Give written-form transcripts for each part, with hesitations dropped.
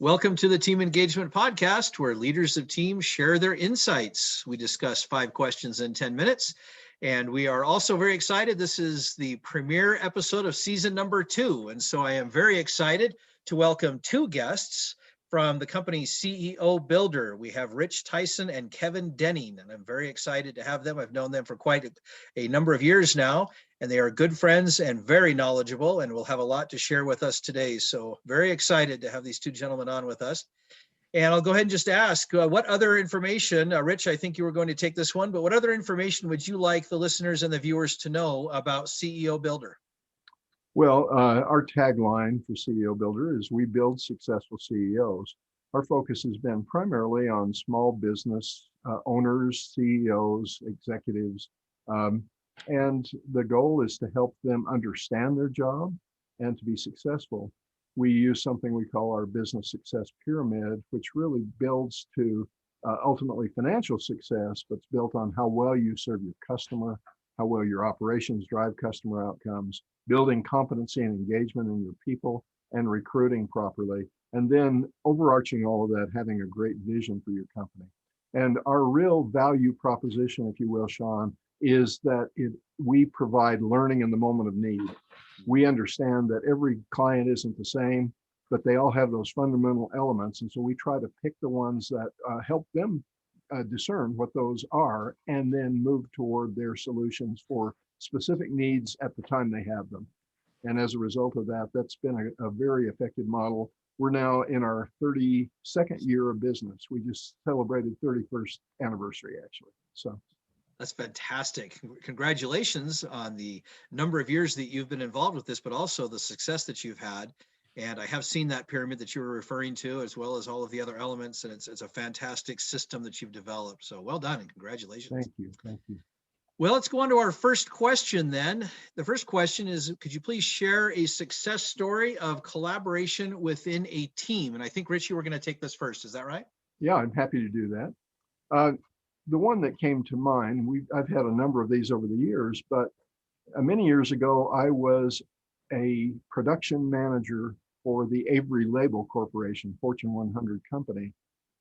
Welcome to the Team Engagement Podcast, where leaders of teams share their insights. We discuss 5 questions in 10 minutes, and we are also very excited. This is the premiere episode of season number 2, and so I am very excited to welcome 2 guests from the company CEObuilder. We have Rich Tyson and Kevin Denning, and I'm very excited to have them. I've known them for quite a number of years now, and they are good friends and very knowledgeable, and will have a lot to share with us today. So very excited to have these 2 gentlemen on with us. And I'll go ahead and just ask, what other information, Rich, I think you were going to take this one, but what other information would you like the listeners and the viewers to know about CEObuilder? Well, our tagline for CEObuilder is "We build successful CEOs." Our focus has been primarily on small business owners, CEOs, executives, and the goal is to help them understand their job and to be successful. We use something we call our business success pyramid, which really builds to ultimately financial success, but it's built on how well you serve your customer, how well your operations drive customer outcomes, building competency and engagement in your people, and recruiting properly. And then overarching all of that, having a great vision for your company. And our real value proposition, if you will, Sean, is that we provide learning in the moment of need. We understand that every client isn't the same, but they all have those fundamental elements. And so we try to pick the ones that help them discern what those are, and then move toward their solutions for specific needs at the time they have them. And as a result of that, that's been a very effective model. We're now in our 32nd year of business. We just celebrated 31st anniversary, actually. So that's fantastic. Congratulations on the number of years that you've been involved with this, but also the success that you've had. And I have seen that pyramid that you were referring to, as well as all of the other elements. And it's a fantastic system that you've developed. So well done and congratulations. Thank you. Thank you. Well, let's go on to our first question then. The first question is, could you please share a success story of collaboration within a team? And I think, Rich, you were going to take this first. Is that right? Yeah, I'm happy to do that. The one that came to mind, I've had a number of these over the years, but many years ago, I was a production manager for the Avery Label Corporation, Fortune 100 company.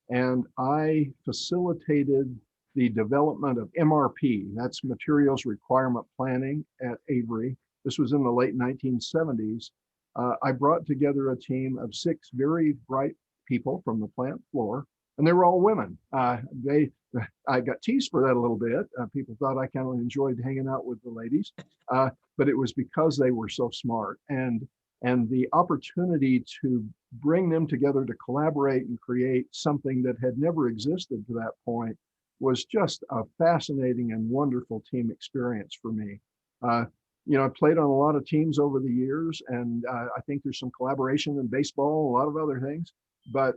And I facilitated the development of MRP, that's Materials Requirement Planning at Avery. This was in the late 1970s. I brought together a team of 6 very bright people from the plant floor, and they were all women. I got teased for that a little bit. People thought I kind of enjoyed hanging out with the ladies, but it was because they were so smart. And the opportunity to bring them together to collaborate and create something that had never existed to that point was just a fascinating and wonderful team experience for me. I played on a lot of teams over the years, and I think there's some collaboration in baseball, a lot of other things, but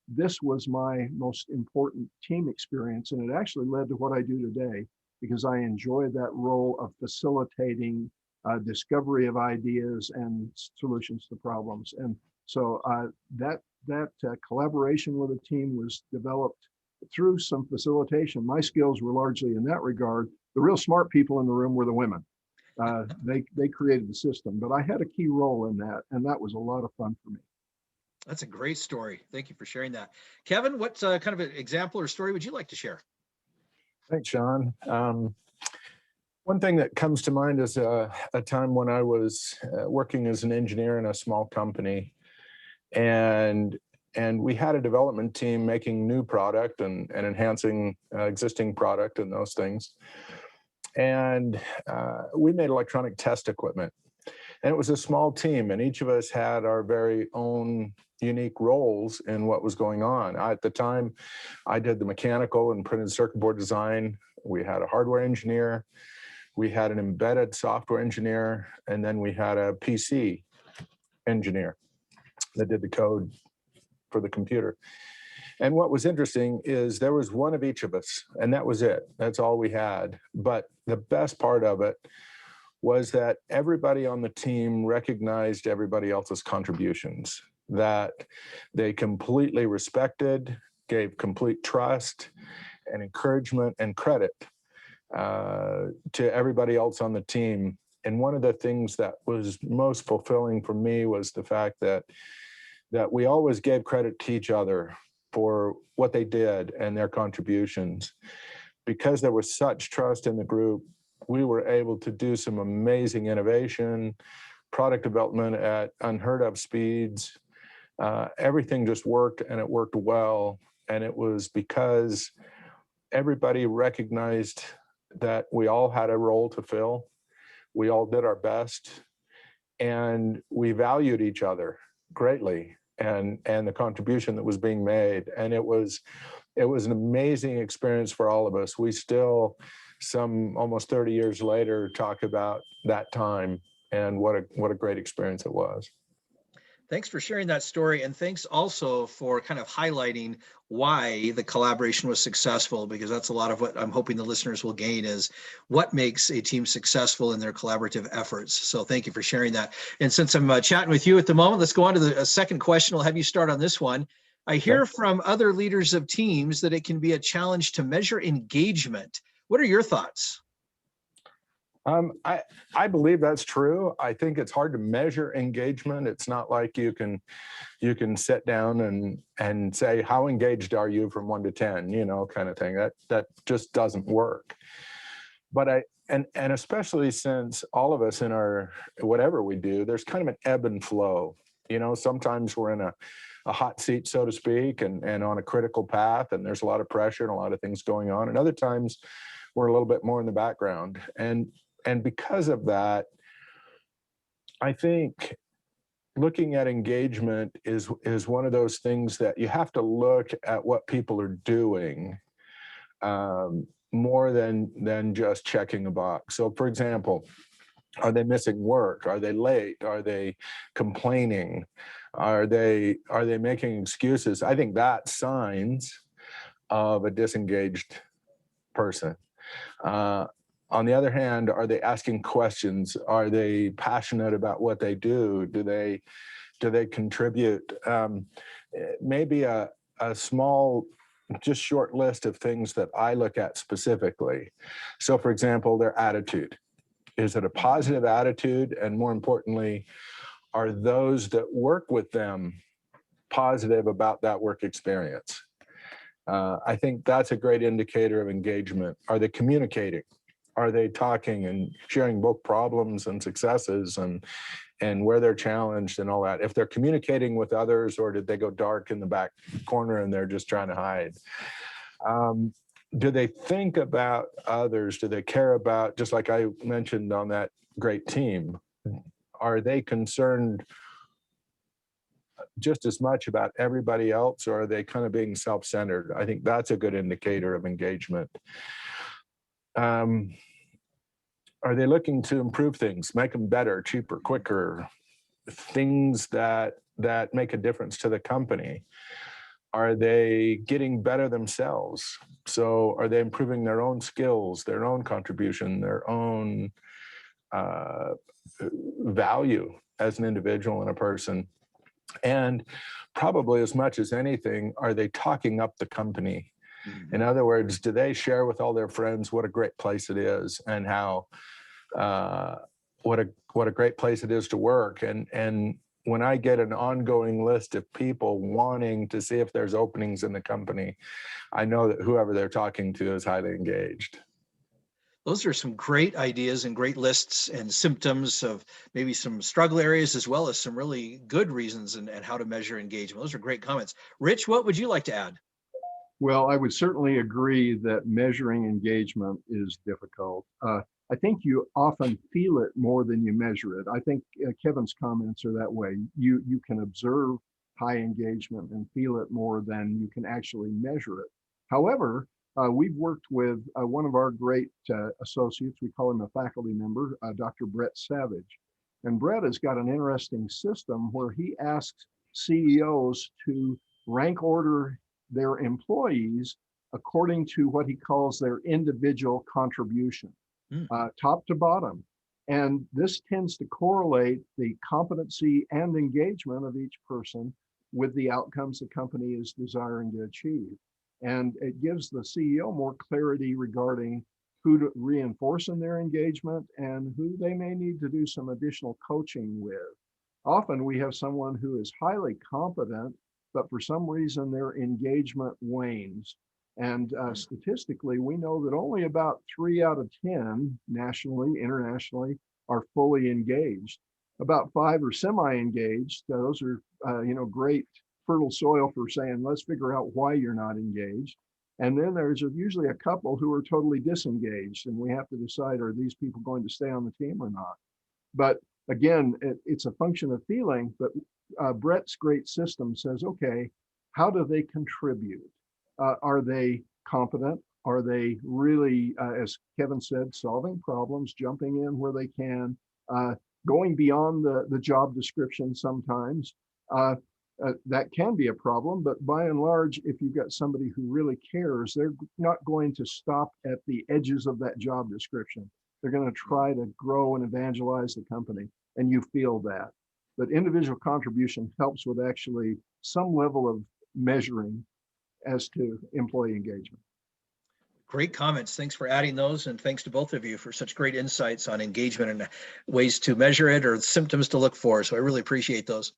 this was my most important team experience, and it actually led to what I do today, because I enjoy that role of facilitating discovery of ideas and solutions to problems. And so that collaboration with a team was developed through some facilitation. My skills were largely in that regard. The real smart people in the room were the women. They created the system, but I had a key role in that, and that was a lot of fun for me. That's a great story. Thank you for sharing that. Kevin, what kind of an example or story would you like to share? Thanks, Sean. One thing that comes to mind is a time when I was working as an engineer in a small company, and we had a development team making new product and enhancing existing product and those things. And we made electronic test equipment. And it was a small team, and each of us had our very own unique roles in what was going on. At the time, I did the mechanical and printed circuit board design. We had a hardware engineer. We had an embedded software engineer, and then we had a PC engineer that did the code for the computer. And what was interesting is there was one of each of us, and that was it. That's all we had. But the best part of it was that everybody on the team recognized everybody else's contributions, that they completely respected, gave complete trust and encouragement and credit to everybody else on the team. And one of the things that was most fulfilling for me was the fact that that we always gave credit to each other for what they did and their contributions. Because there was such trust in the group, we were able to do some amazing innovation, product development at unheard of speeds. Everything just worked, and it worked well. And it was because everybody recognized that we all had a role to fill. We all did our best, and we valued each other greatly, and the contribution that was being made. And it was an amazing experience for all of us. We still, some almost 30 years later, talk about that time and what a great experience it was. Thanks for sharing that story. And thanks also for kind of highlighting why the collaboration was successful, because that's a lot of what I'm hoping the listeners will gain is what makes a team successful in their collaborative efforts. So thank you for sharing that. And since I'm chatting with you at the moment, let's go on to the second question. I'll have you start on this one. I hear from other leaders of teams that it can be a challenge to measure engagement. What are your thoughts? I believe that's true. I think it's hard to measure engagement. It's not like you can sit down and say, how engaged are you from 1 to 10, kind of thing. That just doesn't work. But and especially since all of us in our, whatever we do, there's kind of an ebb and flow. Sometimes we're in a hot seat, so to speak, and on a critical path, and there's a lot of pressure and a lot of things going on. And other times we're a little bit more in the background. And because of that, I think looking at engagement is one of those things that you have to look at what people are doing more than just checking a box. So, for example, are they missing work? Are they late? Are they complaining? Are they making excuses? I think that's signs of a disengaged person. On the other hand, are they asking questions? Are they passionate about what they do? Do they contribute? Maybe a small, just short list of things that I look at specifically. So, for example, their attitude. Is it a positive attitude? And more importantly, are those that work with them positive about that work experience? I think that's a great indicator of engagement. Are they communicating? Are they talking and sharing both problems and successes and where they're challenged and all that? If they're communicating with others, or did they go dark in the back corner and they're just trying to hide? Do they think about others? Do they care about, just like I mentioned on that great team, are they concerned just as much about everybody else, or are they kind of being self-centered? I think that's a good indicator of engagement. Are they looking to improve things, make them better, cheaper, quicker, things that make a difference to the company? Are they getting better themselves? So are they improving their own skills, their own contribution, their own value as an individual and a person? And probably as much as anything, are they talking up the company? Mm-hmm. In other words, do they share with all their friends what a great place it is, and how what a great place it is to work? And when I get an ongoing list of people wanting to see if there's openings in the company, I know that whoever they're talking to is highly engaged. Those are some great ideas and great lists and symptoms of maybe some struggle areas, as well as some really good reasons and how to measure engagement. Those are great comments. Rich, what would you like to add? Well, I would certainly agree that measuring engagement is difficult. I think you often feel it more than you measure it. I think Kevin's comments are that way. You can observe high engagement and feel it more than you can actually measure it. However, we've worked with one of our great associates, we call him a faculty member, Dr. Brett Savage. And Brett has got an interesting system where he asks CEOs to rank order their employees according to what he calls their individual contribution, top to bottom. And this tends to correlate the competency and engagement of each person with the outcomes the company is desiring to achieve. And it gives the CEO more clarity regarding who to reinforce in their engagement and who they may need to do some additional coaching with. Often we have someone who is highly competent, but for some reason their engagement wanes. And statistically, we know that only about 3 out of 10 nationally, internationally, are fully engaged. About 5 are semi-engaged. Those are, great fertile soil for saying, let's figure out why you're not engaged. And then there's usually a couple who are totally disengaged, and we have to decide, are these people going to stay on the team or not? But again, it's a function of feeling, but Brett's great system says, okay, how do they contribute? Are they competent? Are they really, as Kevin said, solving problems, jumping in where they can, going beyond the job description sometimes? That can be a problem, but by and large, if you've got somebody who really cares, they're not going to stop at the edges of that job description. They're going to try to grow and evangelize the company, and you feel that. But individual contribution helps with actually some level of measuring as to employee engagement. Great comments. Thanks for adding those. And thanks to both of you for such great insights on engagement and ways to measure it or symptoms to look for. So I really appreciate those.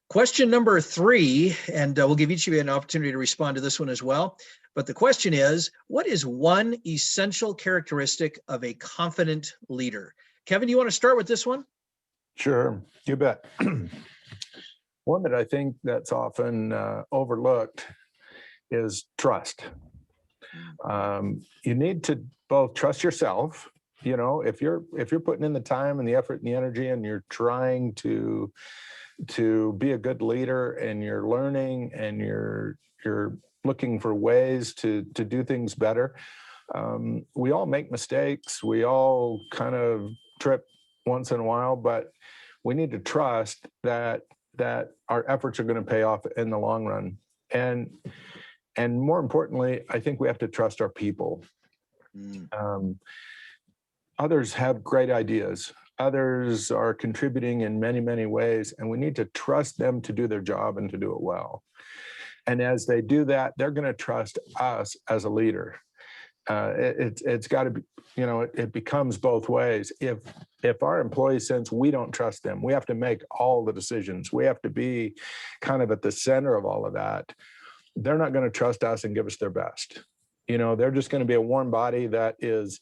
Question number 3, and we'll give each of you an opportunity to respond to this one as well. But the question is, what is one essential characteristic of a confident leader? Kevin, you want to start with this one? Sure, you bet. One that I think that's often overlooked is trust. You need to both trust yourself. If you're putting in the time and the effort and the energy, and you're trying to be a good leader, and you're learning, and you're looking for ways to do things better. We all make mistakes. We all kind of trip once in a while, but we need to trust that our efforts are going to pay off in the long run. And more importantly, I think we have to trust our people. Others have great ideas. Others are contributing in many, many ways, and we need to trust them to do their job and to do it well. And as they do that, they're going to trust us as a leader. It's got to be, it becomes both ways. If our employees sense we don't trust them, we have to make all the decisions. We have to be kind of at the center of all of that. They're not going to trust us and give us their best. They're just going to be a warm body that is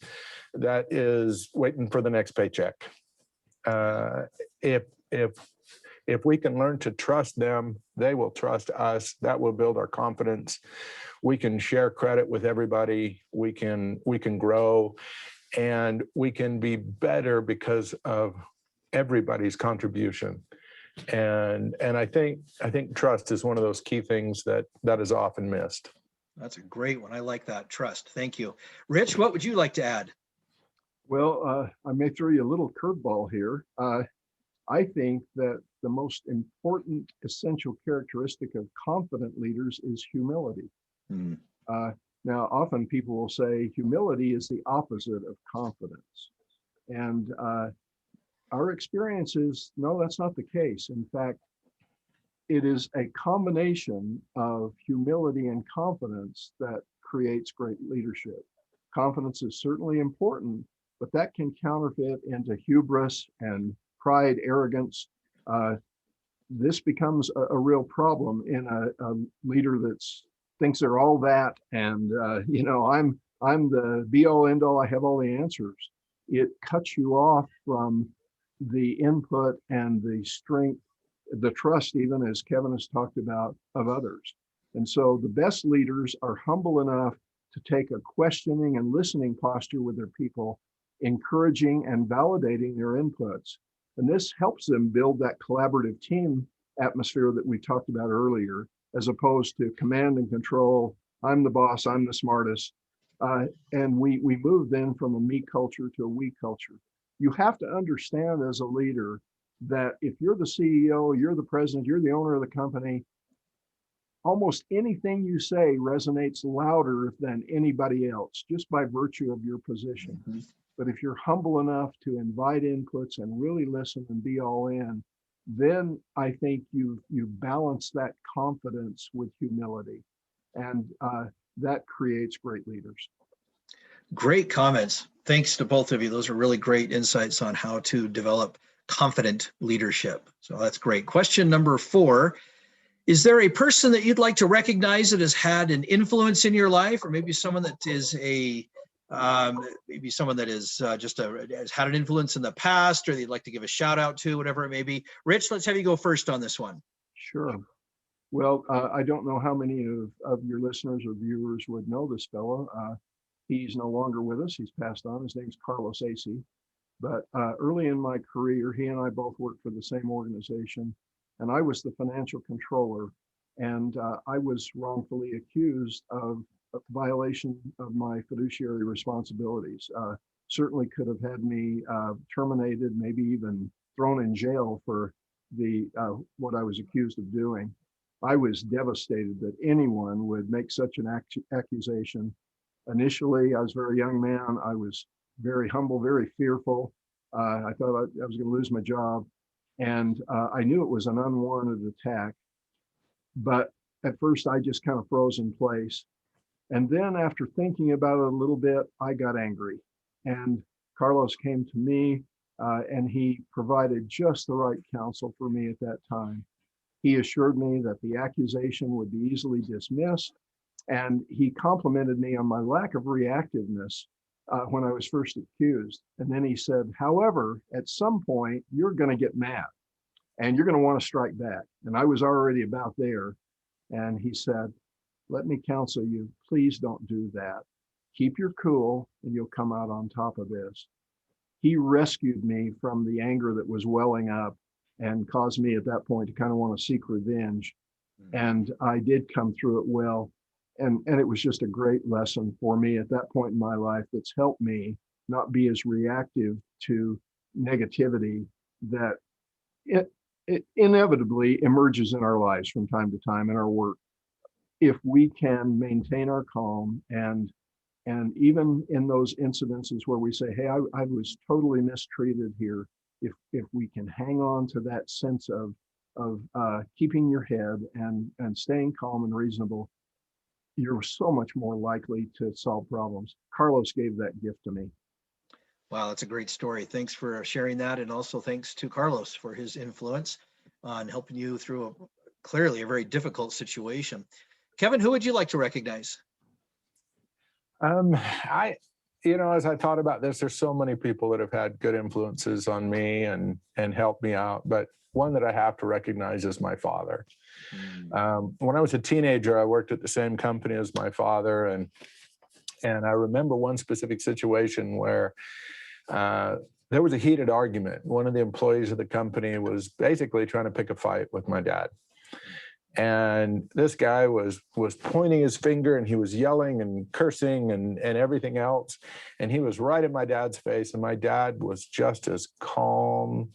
waiting for the next paycheck. If we can learn to trust them, they will trust us. That will build our confidence. We can share credit with everybody. We can grow, and we can be better because of everybody's contribution. And I think trust is one of those key things that is often missed. That's a great one. I like that, trust. Thank you. Rich, what would you like to add? Well, I may throw you a little curveball here. I think that the most important essential characteristic of confident leaders is humility. Now, often people will say humility is the opposite of confidence. And our experience is, no, that's not the case. In fact, it is a combination of humility and confidence that creates great leadership. Confidence is certainly important, but that can counterfeit into hubris and pride, arrogance. This becomes a real problem in a leader that thinks they're all that, and I'm the be all end all. I have all the answers. It cuts you off from the input and the strength, the trust, even as Kevin has talked about, of others. And so the best leaders are humble enough to take a questioning and listening posture with their people, encouraging and validating their inputs. And this helps them build that collaborative team atmosphere that we talked about earlier, as opposed to command and control. I'm the boss, I'm the smartest. And we move then from a me culture to a we culture. You have to understand as a leader that if you're the CEO, you're the president, you're the owner of the company, almost anything you say resonates louder than anybody else, just by virtue of your position. But if you're humble enough to invite inputs and really listen and be all in, then I think you balance that confidence with humility, and that creates great leaders. Great comments. Thanks to both of you. Those are really great insights on how to develop confident leadership. So that's great. Question number 4. Is there a person that you'd like to recognize that has had an influence in your life, or maybe someone that is has had an influence in the past, or that you'd like to give a shout out to, whatever it may be? Rich, let's have you go first on this one. Sure. Well, I don't know how many of your listeners or viewers would know this fellow. He's no longer with us. He's passed on. His name's Carlos Acey. But early in my career, he and I both worked for the same organization, and I was the financial controller, and I was wrongfully accused of a violation of my fiduciary responsibilities. Certainly could have had me terminated, maybe even thrown in jail for the what I was accused of doing. I was devastated that anyone would make such an accusation. Initially, I was a very young man. I was very humble, very fearful. I thought I was going to lose my job. And I knew it was an unwarranted attack. But at first, I just kind of froze in place. And then after thinking about it a little bit, I got angry. And Carlos came to me and he provided just the right counsel for me at that time. He assured me that the accusation would be easily dismissed. And he complimented me on my lack of reactiveness when I was first accused. And then he said, however, at some point, you're going to get mad and you're going to want to strike back. And I was already about there. And he said, let me counsel you, please don't do that. Keep your cool and you'll come out on top of this. He rescued me from the anger that was welling up and caused me at that point to kind of want to seek revenge. And I did come through it well. And it was just a great lesson for me at that point in my life that's helped me not be as reactive to negativity that it inevitably emerges in our lives from time to time in our work. If we can maintain our calm and even in those incidences where we say, hey, I was totally mistreated here, if we can hang on to that sense of keeping your head and staying calm and reasonable, you're so much more likely to solve problems. Carlos gave that gift to me. Wow, that's a great story. Thanks for sharing that. And also thanks to Carlos for his influence on helping you through clearly a very difficult situation. Kevin, who would you like to recognize? As I thought about this, there's so many people that have had good influences on me and helped me out. But one that I have to recognize is my father. When I was a teenager, I worked at the same company as my father. And I remember one specific situation where there was a heated argument. One of the employees of the company was basically trying to pick a fight with my dad. And this guy was pointing his finger and he was yelling and cursing and everything else. And he was right in my dad's face. And my dad was just as calm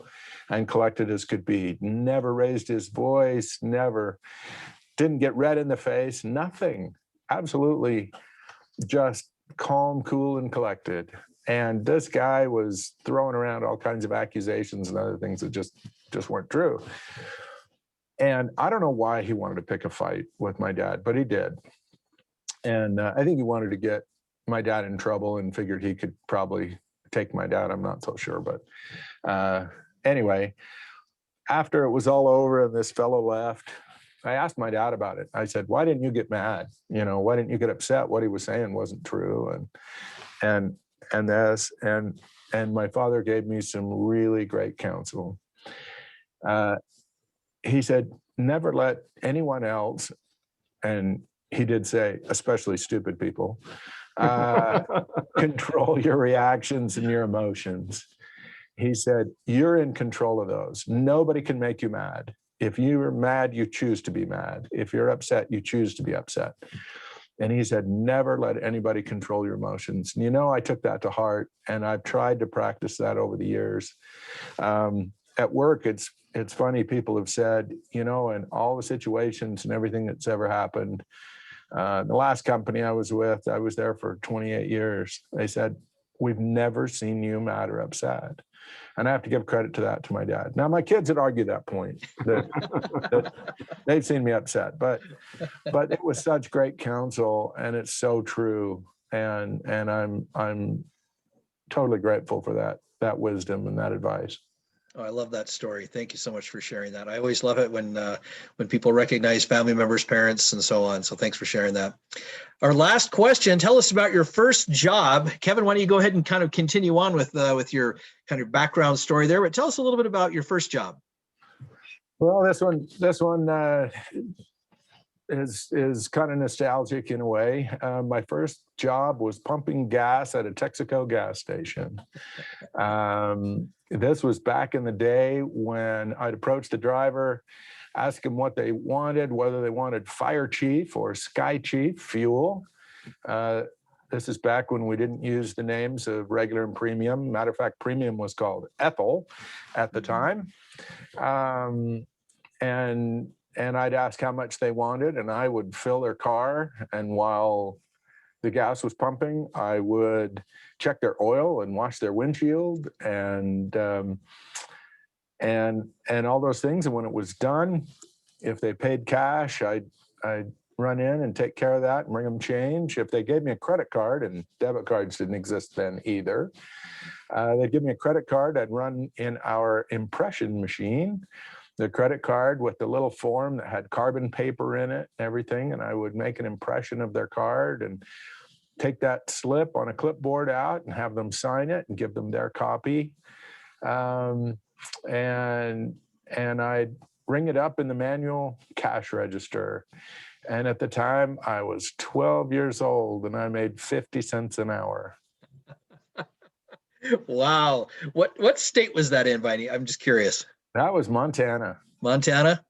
and collected as could be. Never raised his voice, didn't get red in the face, nothing. Absolutely just calm, cool, and collected. And this guy was throwing around all kinds of accusations and other things that just weren't true. And I don't know why he wanted to pick a fight with my dad, but he did. And I think he wanted to get my dad in trouble and figured he could probably take my dad. I'm not so sure. But anyway, after it was all over and this fellow left, I asked my dad about it. I said, why didn't you get mad? Why didn't you get upset? What he was saying wasn't true. And my father gave me some really great counsel. He said, never let anyone else, and he did say, especially stupid people, control your reactions and your emotions. He said, you're in control of those. Nobody can make you mad. If you're mad, you choose to be mad. If you're upset, you choose to be upset. And he said, never let anybody control your emotions. And I took that to heart, and I've tried to practice that over the years. At work, it's funny, people have said, in all the situations and everything that's ever happened, the last company I was with, I was there for 28 years. They said, we've never seen you mad or upset. And I have to give credit to my dad. Now, my kids would argue that point, that they've seen me upset, but it was such great counsel, and it's so true. And I'm totally grateful for that wisdom and that advice. Oh, I love that story. Thank you so much for sharing that. I always love it when people recognize family members, parents, and so on. So thanks for sharing that. Our last question: tell us about your first job. Kevin, why don't you go ahead and kind of continue on with your kind of background story there? But tell us a little bit about your first job. Well, this one is kind of nostalgic in a way. My first job was pumping gas at a Texaco gas station. This was back in the day when I'd approach the driver, ask them what they wanted, whether they wanted fire chief or sky chief fuel. This is back when we didn't use the names of regular and premium. Matter of fact, premium was called Ethel at the time. And I'd ask how much they wanted, and I would fill their car. And while the gas was pumping, I would check their oil and wash their windshield and all those things. And when it was done, if they paid cash, I'd run in and take care of that and bring them change. If they gave me a credit card, and debit cards didn't exist then either, they'd give me a credit card. I'd run in our impression machine, the credit card with the little form that had carbon paper in it and everything. And I would make an impression of their card and take that slip on a clipboard out and have them sign it and give them their copy. And I'd ring it up in the manual cash register. And at the time I was 12 years old and I made 50 cents an hour. Wow. What state was that in, Viney? I'm just curious. That was Montana. Montana?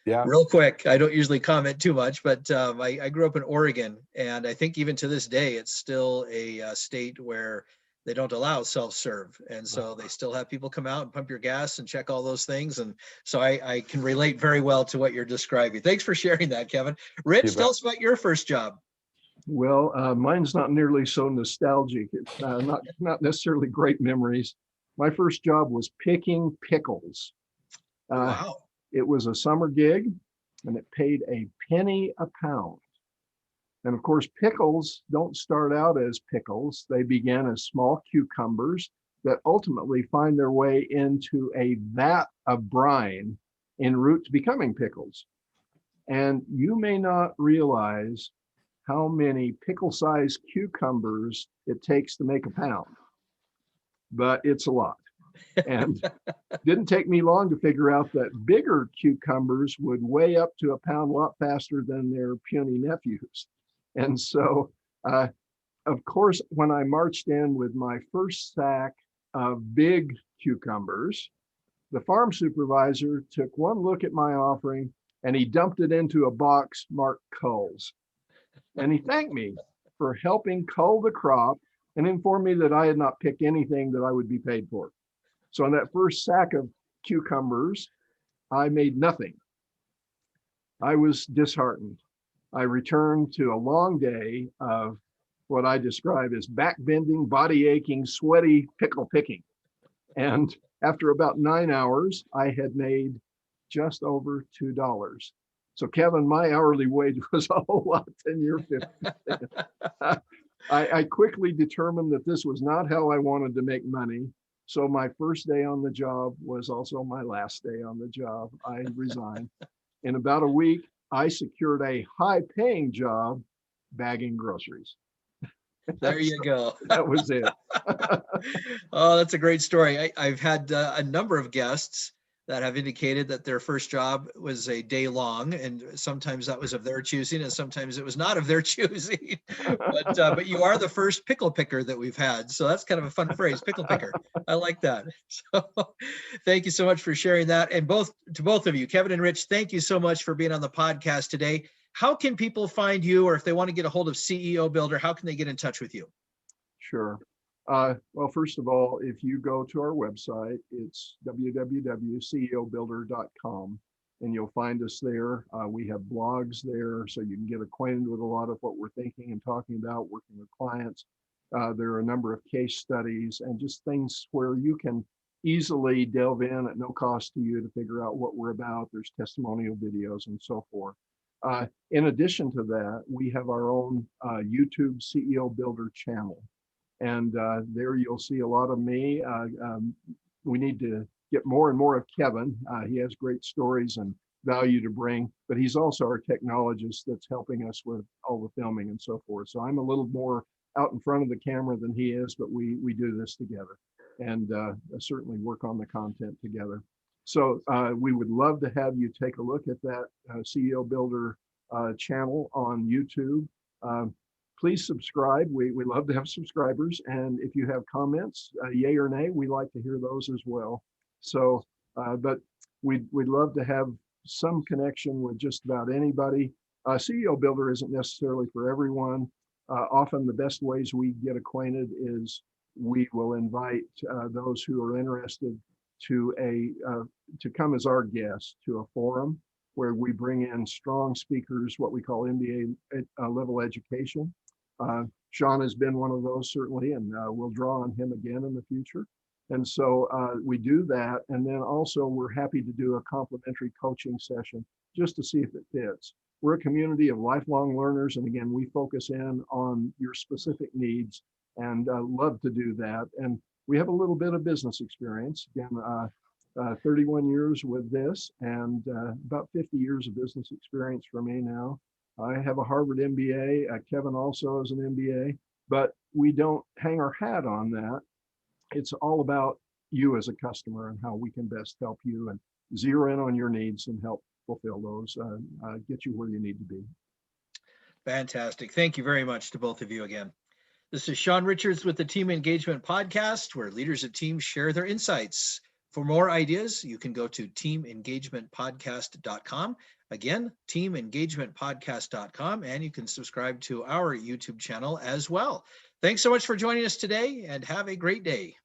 Yeah. Real quick, I don't usually comment too much, but I grew up in Oregon, and I think even to this day, it's still a state where they don't allow self-serve. And so they still have people come out and pump your gas and check all those things. And so I can relate very well to what you're describing. Thanks for sharing that, Kevin. Rich, tell us about your first job. Well, mine's not nearly so nostalgic. It's not necessarily great memories. My first job was picking pickles. Wow. It was a summer gig, and it paid a penny a pound. And of course, pickles don't start out as pickles. They begin as small cucumbers that ultimately find their way into a vat of brine en route to becoming pickles. And you may not realize how many pickle-sized cucumbers it takes to make a pound, but it's a lot. And didn't take me long to figure out that bigger cucumbers would weigh up to a pound a lot faster than their puny nephews. And so, of course, when I marched in with my first sack of big cucumbers, the farm supervisor took one look at my offering and he dumped it into a box marked culls. And he thanked me for helping cull the crop and informed me that I had not picked anything that I would be paid for. So on that first sack of cucumbers, I made nothing. I was disheartened. I returned to a long day of what I describe as back-bending, body aching, sweaty pickle picking. And after about 9 hours, I had made just over $2. So Kevin, my hourly wage was a whole lot than your 50. I quickly determined that this was not how I wanted to make money. So my first day on the job was also my last day on the job. I resigned. In about a week, I secured a high-paying job bagging groceries. There you go. That was it. Oh, that's a great story. I've had a number of guests that have indicated that their first job was a day long, and sometimes that was of their choosing, and sometimes it was not of their choosing. But you are the first pickle picker that we've had, so that's kind of a fun phrase, pickle picker. I like that. So, thank you so much for sharing that, and to both of you, Kevin and Rich, thank you so much for being on the podcast today. How can people find you, or if they want to get a hold of CEObuilder, how can they get in touch with you? Sure. Well, first of all, if you go to our website, it's www.ceobuilder.com, and you'll find us there. We have blogs there, so you can get acquainted with a lot of what we're thinking and talking about, working with clients. There are a number of case studies and just things where you can easily delve in at no cost to you to figure out what we're about. There's testimonial videos and so forth. In addition to that, we have our own YouTube CEObuilder channel. And there you'll see a lot of me. We need to get more and more of Kevin. He has great stories and value to bring, but he's also our technologist that's helping us with all the filming and so forth. So I'm a little more out in front of the camera than he is, but we do this together and certainly work on the content together. So we would love to have you take a look at that CEObuilder channel on YouTube. Please subscribe. We love to have subscribers. And if you have comments, yay or nay, we like to hear those as well. So, but we'd love to have some connection with just about anybody. CEObuilder isn't necessarily for everyone. Often the best ways we get acquainted is we will invite those who are interested to come as our guests to a forum where we bring in strong speakers, what we call MBA level education. Sean has been one of those certainly, and we'll draw on him again in the future. And so we do that. And then also we're happy to do a complimentary coaching session just to see if it fits. We're a community of lifelong learners. And again, we focus in on your specific needs and love to do that. And we have a little bit of business experience. Again, 31 years with this and about 50 years of business experience for me now. I have a Harvard MBA. Kevin also has an MBA, but we don't hang our hat on that. It's all about you as a customer and how we can best help you and zero in on your needs and help fulfill those, get you where you need to be. Fantastic. Thank you very much to both of you again. This is Sean Richards with the Team Engagement Podcast, where leaders of teams share their insights. For more ideas, you can go to teamengagementpodcast.com. Again, teamengagementpodcast.com, and you can subscribe to our YouTube channel as well. Thanks so much for joining us today, and have a great day.